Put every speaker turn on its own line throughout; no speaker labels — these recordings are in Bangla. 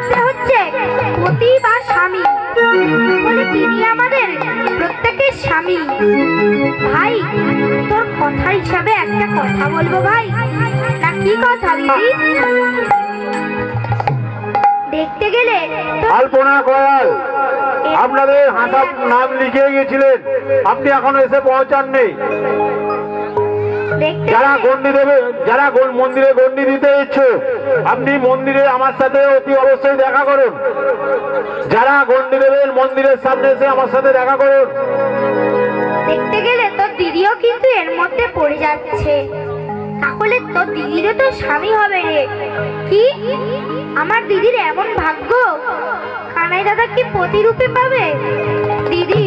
মধ্যে হচ্ছে পতি বা স্বামী, বলে তিনি আমাদের প্রত্যেকের স্বামী। ভাই তোর কথা হিসাবে একটা কথা বলবো ভাই। না কি কথা দিদি? দেখতে গেলে
আলপনা কয়াল আপনাদের হাসাব নাম লিখে গেছিলেন, আপনি এখনো এসে পৌঁছাননি। যারা গন্ডি দেবে, যারা মন্দিরে গন্ডি দিতে ইচ্ছুক, আপনি মন্দিরে আমার সাথে অতি অবশ্যই দেখা করুন। যারা গন্ডি দেবেন মন্দিরের সামনে এসে আমার সাথে দেখা করুন।
দেখতে গেলে তোর দিদিও কিন্তু এর মধ্যে পড়ে যাচ্ছে। তাহলে তোর দিদিরও তো স্বামী হবে রে। কি আমার দিদির এমন ভাগ্য, কানাই দাদা কি প্রতিরূপে পাবে? দিদি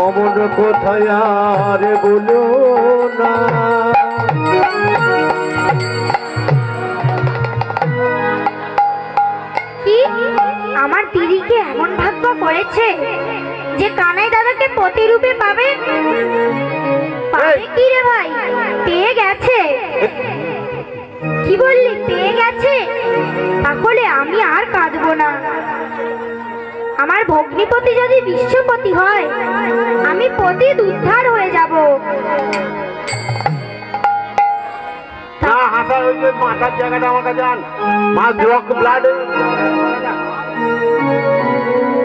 অমন কোথায় আর বলো না,
কি আমার দিদিকে এমন ভাগ্য করেছে যে কানাই দাদাকে প্রতিরূপে পাবে? পাবে কি রে ভাই? পেয়ে গেছে। কি বললি? পেয়ে গেছে? তাহলে আমি আর কাঁদবো না। আমার ভগ্নিপতি যদি বিশ্বপতি হয়, আমি পতি উদ্ধার হয়ে যাব।
না হাসা হয়েছে মাথার জায়গাটা আমার কাছে আন, মা রক ব্লাড।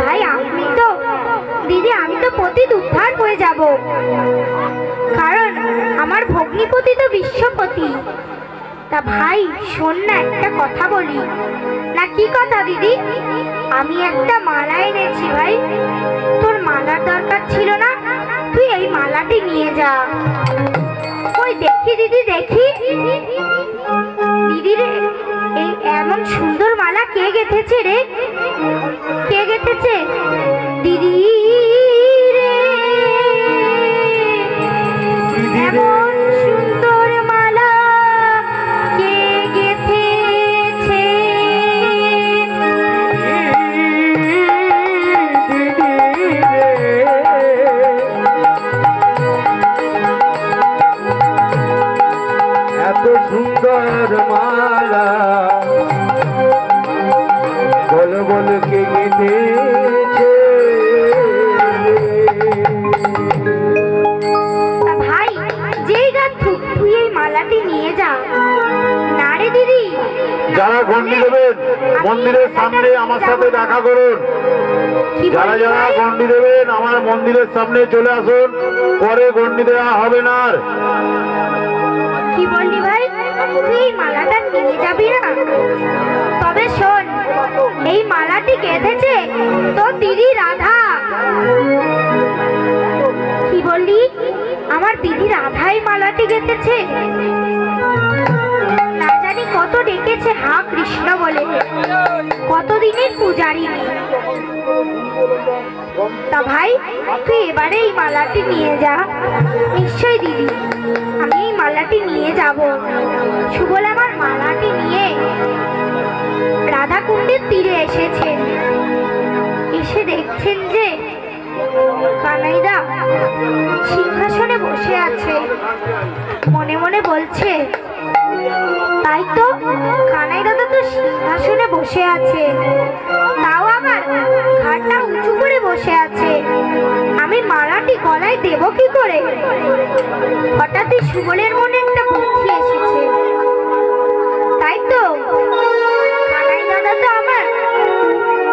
ভাই আপনি তো দিদি, আমি তো পতি উদ্ধার হয়ে যাব, কারণ আমার ভগ্নিপতি তো বিশ্বপতি। তা ভাই শোন না, একটা কথা বলি। না কি কথা দিদি? আমি একটা মালা এনেছি ভাই। তোর মালার দরকার ছিল না? তুই এই মালাটি নিয়ে যা। ওই দেখি দিদি, দেখি দিদি রে, এই এমন সুন্দর মালা কে গেঁথেছে রে? কে গেঁথেছে? দিদি রে, এমন সুন্দর মালা কে গেঁথেছে?
এত সুন্দর মালা বল বল কে গেঁথেছে?
ভাই যেই গাথুক তুই এই মালাটি নিয়ে যা। না রে দিদি,
যারা গন্ডি দেবেন মন্দিরের সামনে আমার সাথে দেখা করুন। যারা যারা গন্ডি দেবেন আমার মন্দিরের সামনে চলে আসুন, পরে গন্ডি দেওয়া হবে না। আর
কি বললি ভাই? তুই এই মালাটা নিয়ে যাবি না? তবে শোন, এই মালাটি গেঁথেছে তোর দিদি রাধা। কি বললি? আমার দিদি রাধাই মালাটি গেঁথেছে? না জানি কত ডেকেছে হা কৃষ্ণ বলে, কতদিনের পূজারিনী। তা ভাই তুই এবারে এই মালাটি নিয়ে যা। নিশ্চয় দিদি, আমি এই মালাটি নিয়ে যাব। সুবল আমার মালাটি নিয়ে রাধাকুণ্ডের তীরে এসেছেন। এসে দেখছেন যে কানাইদা সিংহাসনে বসে আছে। মনে মনে বলছে, তাই তো কানাই দাদা তো সিংহাসনে বসে আছে, তাও আবার ঘাটটা উঁচু করে বসে আছে। আমি মালাটি গলায় দেব কি করে? হঠাৎই সুবলের মনে একটা বুদ্ধি এসেছে। তাই তো কানাই দাদা তো আমার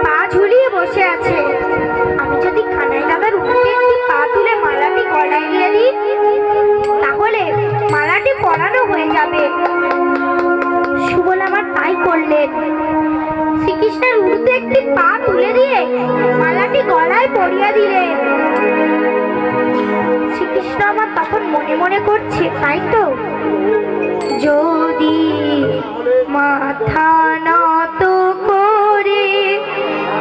পা ঝুলিয়ে বসে আছে। আমি যদি কানাই দাদার উপরে একটি পা তুলে মালাটি গলায় দিয়ে দিই, তাহলে মালাটি পরানো হয়ে যাবে। সুবল আমার তাই করলেন। শ্রীকৃষ্ণের উড়তে একটি পা তুলে দিয়ে মালাটি গলায় পরিয়ে দিলেন। শ্রীকৃষ্ণ আমার তখন মনে মনে করছে, তাই তো যদি মাথা নত করে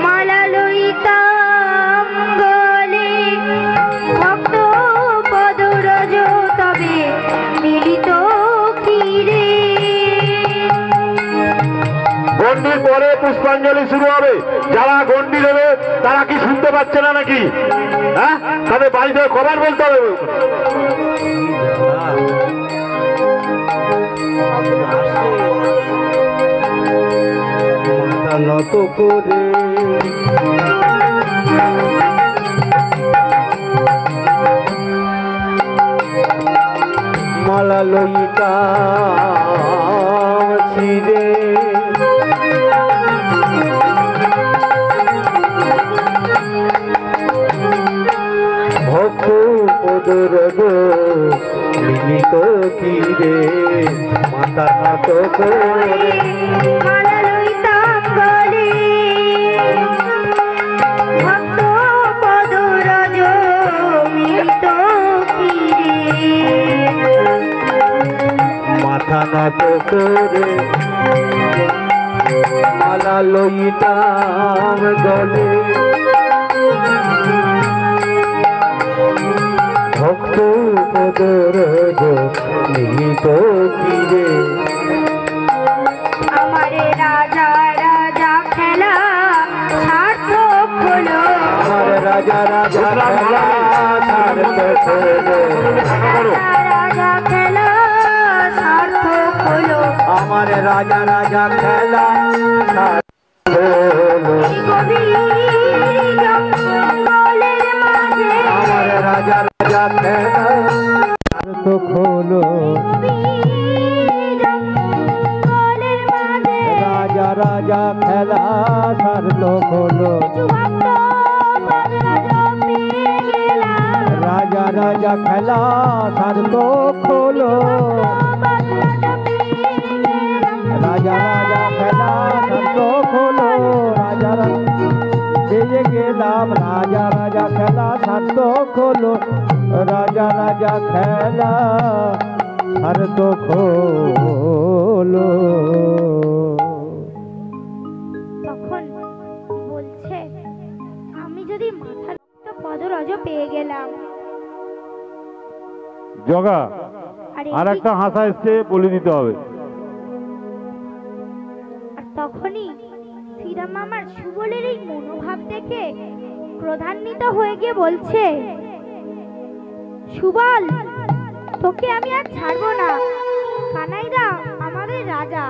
মালা লইতাম গলে, ভক্ত পদরজ তবে মিলিত কি রে?
গন্ডির পরে পুষ্পাঞ্জলি শুরু হবে। যারা গন্ডি দেবে তারা কি শুনতে পাচ্ছে না নাকি? হ্যাঁ, তাদের বাড়িতে খবর বলতে হবে।
মাথা নত করে মালা লইতা ছিরে ভক্ত পদরগ মিলিত তীরে মাথা নত করে
মালা লইতাম গলে, ভক্ত পদরজ মিলিত তীরে।
মাথা নত করে মালা লইতাম গলে ভক্ত পদরজ মিলিত তীরে
আমারে রাজা রাজা খেলা সার্থক হলো,
আমার রাজা রাজা খেলা সার্থক হলো
রাজা খেলা সার্থক হলো।
আমার রাজা রাজা খেলা সার্থক হলো
গভীর জঙ্গলের মাঝে,
আমার রাজা রাজা খেলা সার্থক হলো
গভীর জঙ্গলের মাঝে
রাজা রাজা খেলা সার্থক হলো
ভক্ত পদরজ পেয়ে গেলাম,
রাজা রাজা খেলা সার্থক হলো রাজা রাজা খেলা সার্থক হলো রাজা পেয়ে গেলাম রাজা রাজা খেলা সার্থক হলো রাজা রাজা খেলা সার্থক হলো।
তখন বলছে আমি যদি মাথার পদরজ পেয়ে গেলাম,
জগা
আর
আর একটা হাসা এসছে, বলে দিতে হবে।
আর তখনই শ্রীরাম আমার সুবলের এই মনোভাব দেখে ক্রোধান্বিত হয়ে গিয়ে বলছে, সুবল তোকে আমি আর ছাড়বো না। কানাইদা আমাদের রাজা,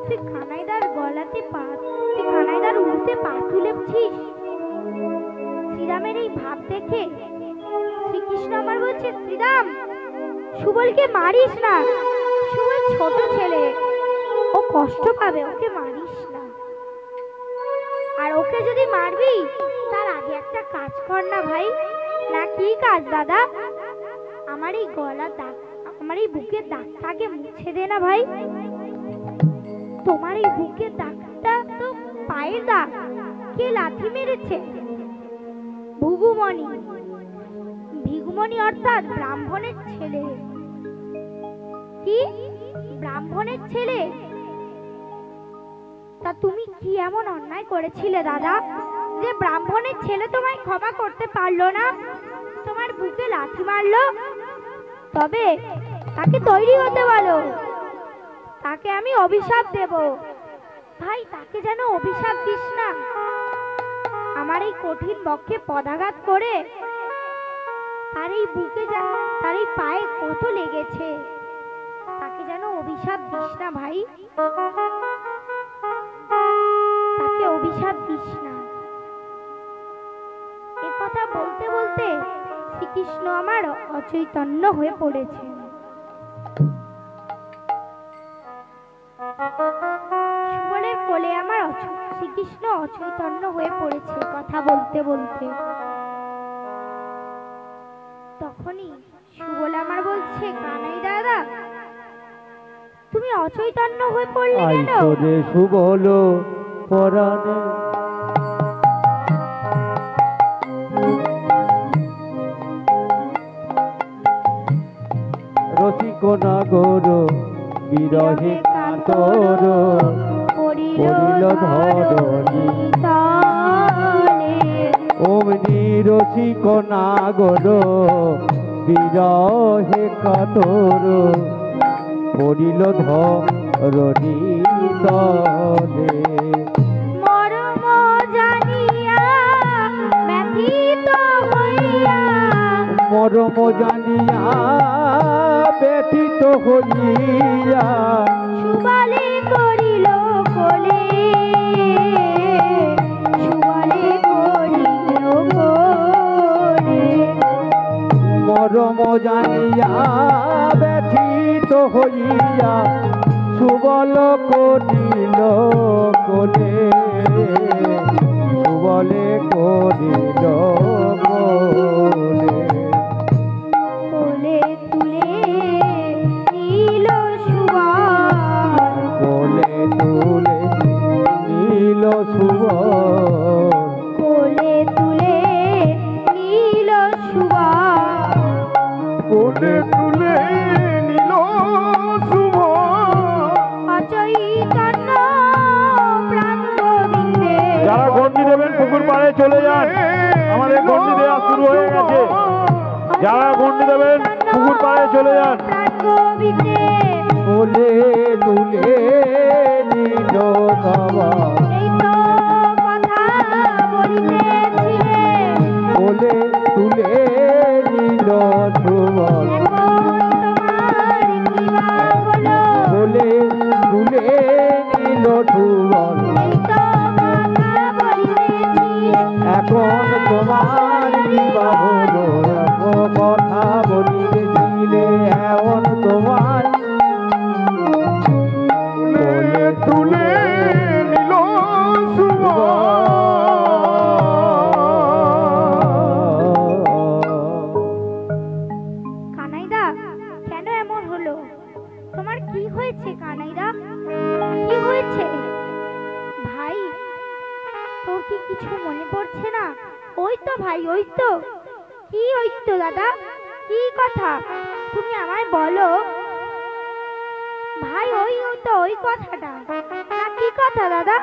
তুই কানাইদার গলাতে পা, তুই কানাইদার উড়তে পা তুলেছিস। শ্রীরামের এই ভাব দেখে শ্রীকৃষ্ণ আমার বলছে, শ্রীরাম সুবলকে মারিস না, সুবল ছোট ছেলে, ও কষ্ট পাবে, ওকে মারিস না। আর ওকে যদি মারবি তার আগে একটা কাজ কর না ভাই। না কি কাজ দাদা? আমার এই গলার দাগ, আমার এই বুকের দাগটাকে মুছে দে না ভাই। তোমার এই বুকের দাগটা তো পায়ের দাগ, কে লাথি মেরেছে? ভৃগুমণি, ভৃগুমণি অর্থাৎ ব্রাহ্মণের ছেলে। কি ব্রাহ্মণের ছেলে? তা তুমি কি এমন অন্যায় করেছিলে দাদা যে ব্রাহ্মণের ছেলে তোমায় ক্ষমা করতে পারলো না, তোমার বুকে লাথি মারলো? তবে তাকে তৈরি হতে বলো, তাকে আমি অভিশাপ দেব। ভাই তাকে যেন অভিশাপ দিস না। আমার এই কঠিন বক্ষে পদাঘাত করে তার এই বুকে তার এই পায়ে কত লেগেছে, তাকে যেন অভিশাপ দিস না ভাই, তাকে অভিশাপ দিস না। এ কথা বলতে বলতে শ্রীকৃষ্ণ আমার অচৈতন্য হয়ে পড়েছে। সুবলের কোলে আমার শ্রীকৃষ্ণ অচৈতন্য হয়ে পড়েছে কথা বলতে বলতে। তখনই সুবল আমার বলছে, কানাই দাদা তুমি অচৈতন্য হয়ে পড়লে কেন?
আইসরে সুবল পরাণে রসিক নাগর বিরহে কাতর পড়িল ধরণী
তলে।
অমনি রসিক নাগর বিরহে কাতর পড়িল রহিতলে
মরম জানিয়া ব্যথিত হইয়া
মরম জানিয়া ব্যথিত হইয়া
সুবলে করিল কোলে সুবলে করিল কোলে
মরম জানিয়া ব্যথিত হইয়া সুবল করিল কোলে সুবলে করিল কোলে
কোলে তুলে নীল সুবল
কোলে তুলে নীল সুবল
কোলে তুলে নীল সুবল
কোলে তুলে নিল শুভ
অচৈতন্য প্রাণ গোবিন্দে
যারা গন্ডি দেবেন পুকুর পাড়ে চলে যান, আমাদের গন্ডি দেওয়া শুরু হয়ে গেছে। যারা গন্ডি দেবেন পুকুর পাড়ে চলে যান।
প্রাণ গোবিন্দে
কোলে তুলে নীল সুবল
এই তো কথা বলিতেছিলে
কোলে তুলে নীল সুবল
এখন তোমার কি বা হলো
কোলে তুলে নীল সুবল
এই তো কথা বলিতেছিলে
এখন তোমার বিবাহ হলো কথা বলিতেছিলে এখন তোমার কোলে তুলে
নিল শুভ
কানাইদা কেন এমন হলো? তোমার কি হয়েছে কানাইদা? কি হয়েছে? ভাই তোর কি কিছু মনে পড়ছে না? ওই তো ভাই, ওই তো। কি ওই তো দাদা? কি কথা তুমি আমায় বলো ভাই? ওই তো ওই কথাটা। কি কথা দাদা?